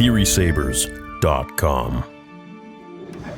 TheorySabers.com.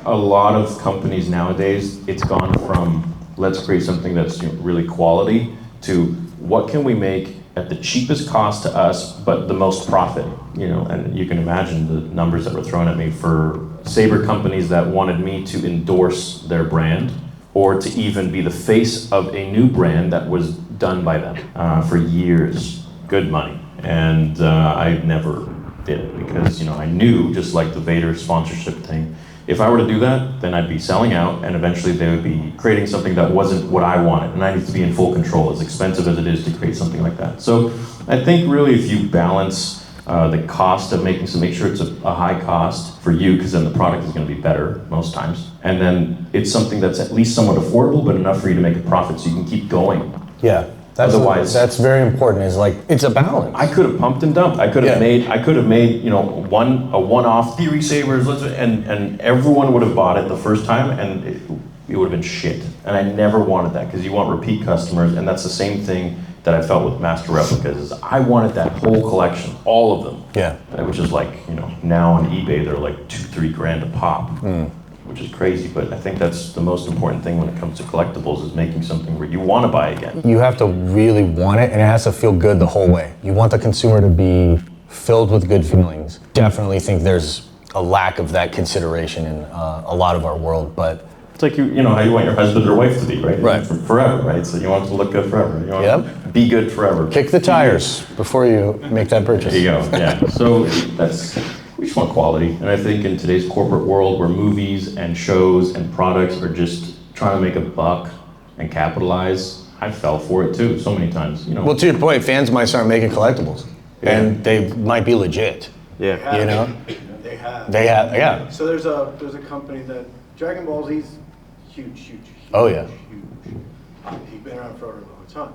A lot of companies nowadays, it's gone from let's create something that's really quality to what can we make at the cheapest cost to us, but the most profit. And you can imagine the numbers that were thrown at me for saber companies that wanted me to endorse their brand or to even be the face of a new brand that was done by them for years. Good money. And I never did it because I knew, just like the Vader sponsorship thing, if I were to do that, then I'd be selling out, and eventually they would be creating something that wasn't what I wanted, and I need to be in full control, as expensive as it is to create something like that. So I think really if you balance the cost of making, so make sure it's a high cost for you, because then the product is going to be better most times, and then it's something that's at least somewhat affordable, but enough for you to make a profit so you can keep going. Yeah. That's very important. Is like it's a balance. I could have pumped and dumped. I could have made a one-off Theory Sabers, and everyone would have bought it the first time, and it would have been shit. And I never wanted that, because you want repeat customers, and that's the same thing that I felt with Master Replicas. Is I wanted that whole collection, all of them. Yeah. Which is like now on eBay they're like $2-3 grand a pop. Which is crazy, but I think that's the most important thing when it comes to collectibles, is making something where you want to buy again. You have to really want it, and it has to feel good the whole way. You want the consumer to be filled with good feelings. Definitely think there's a lack of that consideration in a lot of our world, but it's like how you want your husband or wife to be, right? Right. Forever, right? So you want it to look good forever. You want to be good forever. Kick the tires before you make that purchase. There you go. Yeah. So we just want quality, and I think in today's corporate world where movies and shows and products are just trying to make a buck and capitalize, I fell for it too so many times. Well, to your point, fans might start making collectibles, and they might be legit. Yeah. They have. Yeah. So there's a company that Dragon Ball Z's huge. Oh yeah. Huge. He's been around for a long time.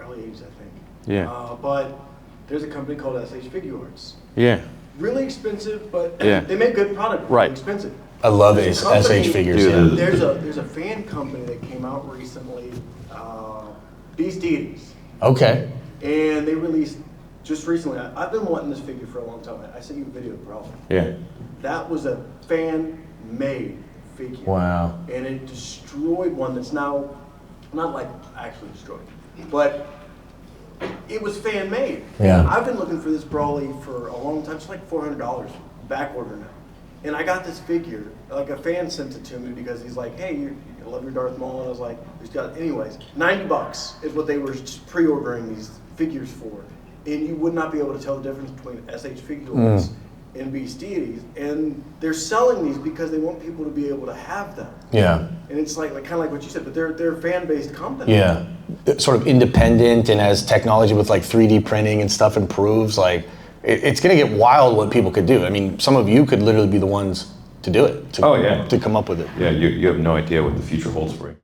Early 80s, I think. Yeah. But there's a company called SH Figure Arts. Yeah. Really expensive, but Yeah. they make good product. Right. Expensive. I love SH Figures. Dude, There's a fan company that came out recently, Beast Deities. Okay. And they released just recently. I've been wanting this figure for a long time. I sent you a video, bro. Yeah. That was a fan-made figure. Wow. And it destroyed one that's now not like actually destroyed, but it was fan-made. Yeah. I've been looking for this Brawly for a long time. It's like $400 back order now. And I got this figure, like a fan sent it to me because he's like, hey, you love your Darth Maul. And I was like, anyways, $90 is what they were pre-ordering these figures for. And you would not be able to tell the difference between SH Figures and Beast Deities. And they're selling these because they want people to be able to have them. Yeah. And it's like kind of like what you said, but they're a fan-based company. Yeah. Sort of independent, and as technology with like 3D printing and stuff improves, like it's going to get wild what people could do. I mean, some of you could literally be the ones to do it. To come up with it. Yeah, you have no idea what the future holds for you.